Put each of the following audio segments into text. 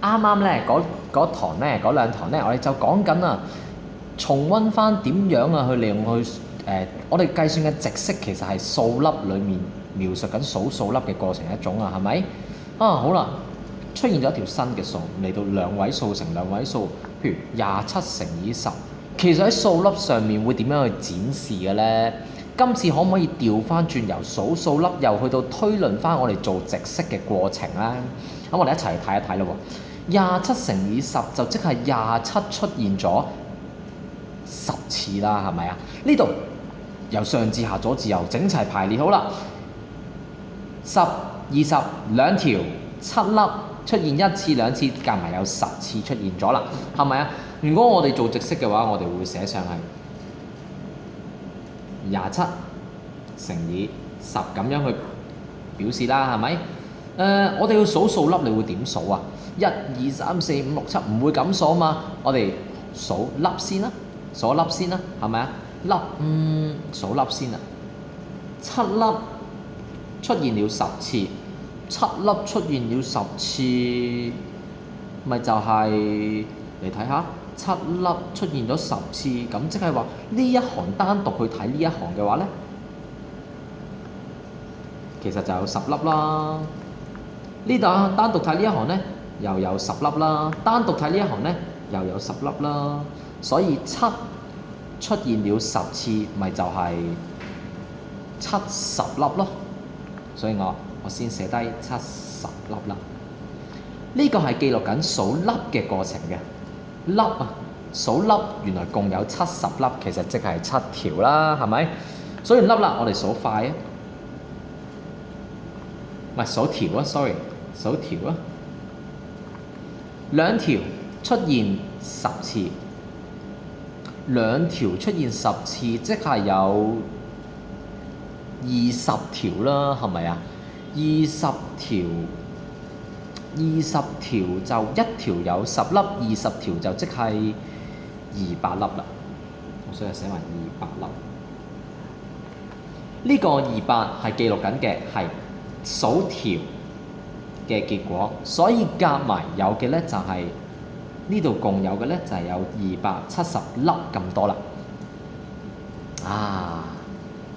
啱啱咧嗰堂咧嗰兩堂咧，我哋就講緊啊，重温翻點樣啊去利用我哋計算嘅直式其實係數粒裡面描述緊數粒嘅過程一種啊，係咪？好啦，出現咗一條新嘅數嚟到兩位數乘兩位數，譬如27乘以10，其實喺數粒上面會點樣去展示嘅咧？今次可唔可以調翻轉由數粒又去到推論翻我哋做直式嘅過程咧？咁我哋一齊嚟睇一睇咯喎，27乘以10就即係27出現咗10次啦，係咪啊？呢度由上至下左至右整齊排列好啦，10、20兩條7粒出現1次2次，加埋有10次出現咗啦，係咪啊？如果我哋做直式嘅話，我哋會寫上係27乘以10咁樣去表示啦，係咪？我哋要數數粒，你會點數啊？1、2、3、4、5、6、7唔會咁數啊嘛，我哋數粒先啦，數粒先啦，係咪啊？粒數粒先啊，7粒出現了10次，7粒出現了10次，咪就係你睇下，7粒出現咗10次，咁即係話呢一行單獨去睇呢一行嘅話咧，其實就有10粒啦。呢度單獨睇呢一行咧，又有10粒啦；單獨睇呢一行咧，又有10粒啦。所以7出現了10次，咪就係70粒咯。所以我先寫低70粒啦。呢個係記錄緊數粒嘅過程嘅粒啊，數粒原來共有70粒，其實即係7條啦，係咪？數完粒啦，我哋數快啊，唔係數條啊 ，sorry， 數條啊，兩條出現10次，兩條出現10次，即係有20條啦，係咪啊？20條就一條有10粒，20條就即係200粒啦。我所以寫埋200粒。呢個200係記錄緊嘅係數條嘅結果，所以夾埋有嘅咧就係呢度共有嘅咧就係有270粒咁多啦。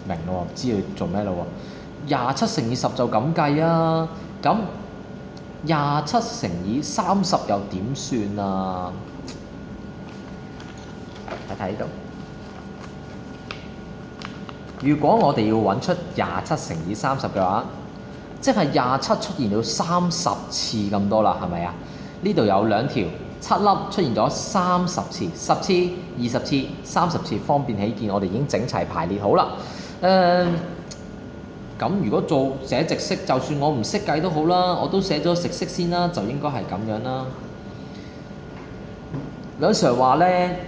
明咯，知道做咩咯喎？27乘以10就咁計啊，咁27乘以30又點算啊？睇睇呢度。如果我哋要揾出27乘以30嘅話，即係27出現咗30次咁多啦，係咪啊？呢度有兩條7粒出現咗30次，10次、20次、30次，方便起見，我哋已經整齊排列好啦。咁如果寫直式，就算我唔識計都好啦，我都寫咗直式先啦，就應該係咁樣啦。梁 Sir 話咧，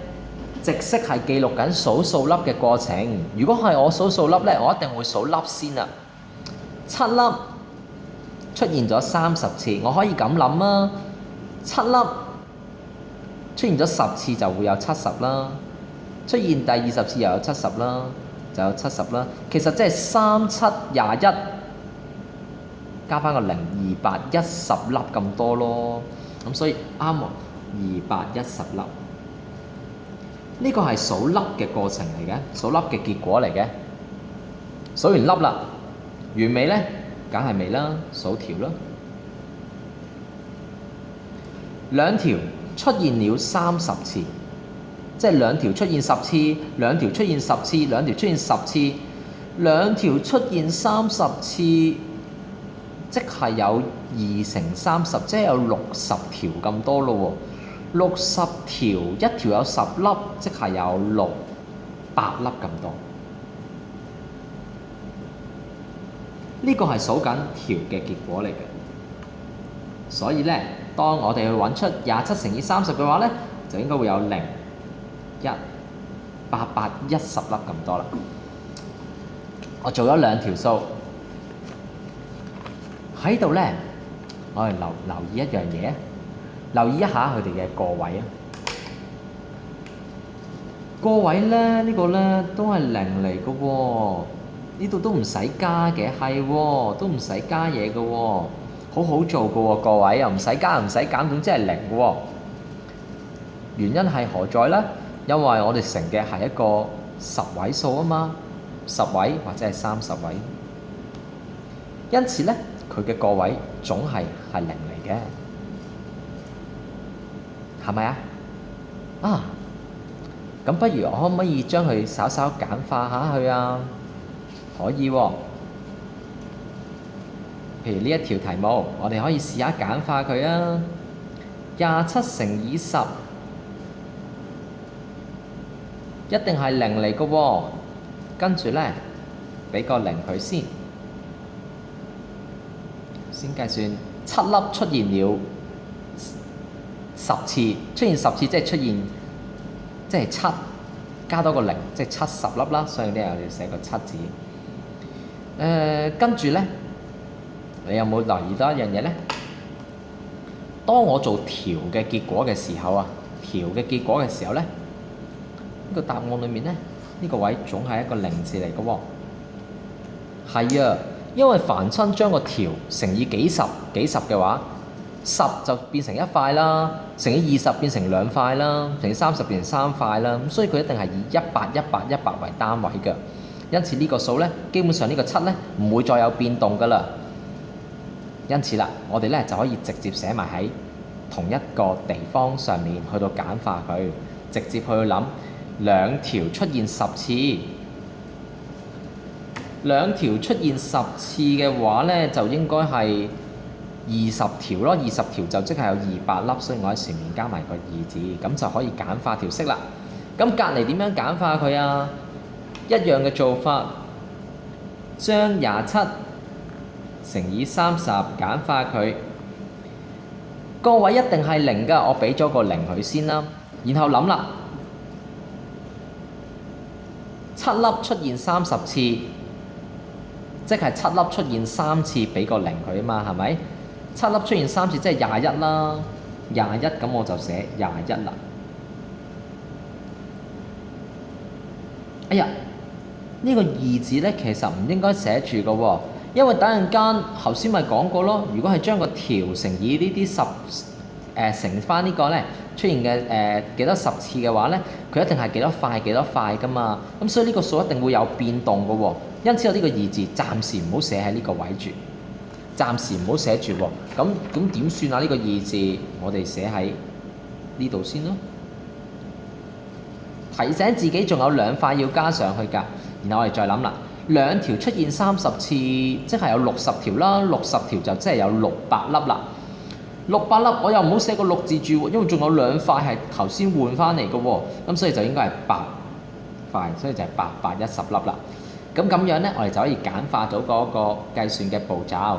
直式係記錄緊數粒嘅過程。如果係我數粒咧，我一定會數粒先啊。7粒出現咗30次，我可以咁諗啊。7粒出現咗10次就會有70啦，出現第20次又有70啦，就有70啦。其實即係3721加翻個0，210粒咁多咯。咁所以啱喎，210粒。呢個係數粒嘅過程嚟嘅，數粒嘅結果嚟嘅。數完粒啦，完未咧？梗係未啦，數條啦。兩條出現了30次，即係兩條出現10次，兩條出現10次，兩條出現10次，兩條出現30次，即係有2乘30，即係有60條咁多咯喎。60條，一條有10粒，即係有600粒咁多。呢個係數緊條嘅結果嚟嘅，所以咧，當我哋去揾出27乘以30嘅話咧，就應該會有0、1、810粒咁多啦。我做咗兩條數喺度咧，我哋留意一樣嘢，留意一下佢哋嘅個位啊。個位咧，呢個咧都係0嚟嘅喎。呢度都唔使加嘅，係喎，都唔使加嘢嘅喎。好好做嘅喎，各位又唔使加唔使減，總之係零嘅喎。原因係何在呢？因為我哋乘嘅係一個十位數啊嘛，十位或者係30位，因此呢，佢嘅個位總係零嚟嘅，係咪啊？啊，咁不如我可唔可以將佢稍稍簡化下去啊？可以喎。譬如呢一條題目，我哋可以試下簡化佢啊。27乘以10一定係零嚟嘅喎，跟住呢，俾個零佢先計算7粒出現了10次，出現10次即係出現即係7加多個零，即係70粒啦，所以呢我哋寫個7字。跟住呢，你有冇留意到一樣嘢呢？當我做調嘅結果嘅時候啊，呢個答案裏面呢，呢個位總係一個零字嚟嘅喎。係啊，因為凡親將個條乘以幾十嘅話，10就變成一塊啦，乘以20變成2塊啦，乘以30變成3塊啦，咁所以佢一定係以100為單位嘅。因此呢個數呢，基本上呢個7呢唔會再有變動㗎啦。因此啦，我哋呢就可以直接寫埋喺同一個地方上面去到簡化佢，直接去諗兩條出現10次，兩條出現10次嘅話呢，就應該係20條咯。20條就即係有200粒，所以我喺前面加埋個2字，咁就可以簡化條式啦。咁隔離點樣簡化佢啊？一樣嘅做法，將27乘以30簡化佢，個位一定係零㗎，我俾咗個零佢先啦。然後諗啦，7粒出現30次，即係7粒出現3次，俾個零佢啊嘛，係咪？7粒出現3次即係21啦，21咁我就寫21啦。哎呀，呢個2字呢，其實唔應該寫住嘅喎，因為等陣間頭先咪講過咯，如果係將個條乘以呢啲乘翻呢個呢出現嘅幾多10次嘅話呢，佢一定係幾多塊噶嘛，咁所以呢個數一定會有變動嘅喎，因此我呢個2字暫時唔好寫喺呢個位住，暫時唔好寫住喎。咁點算啊？呢個2字我哋寫喺呢度先咯。提醒自己仲有2塊要加上去㗎，然後我哋再諗啦，兩條出現30次，即係有60條啦，60條就即係有600粒啦。600粒我又唔好寫個6字住喎，因為仲有2塊係頭先換翻嚟嘅喎，咁所以就應該係8塊，所以就係810粒啦。咁樣呢，我哋就可以簡化到嗰個計算嘅步驟。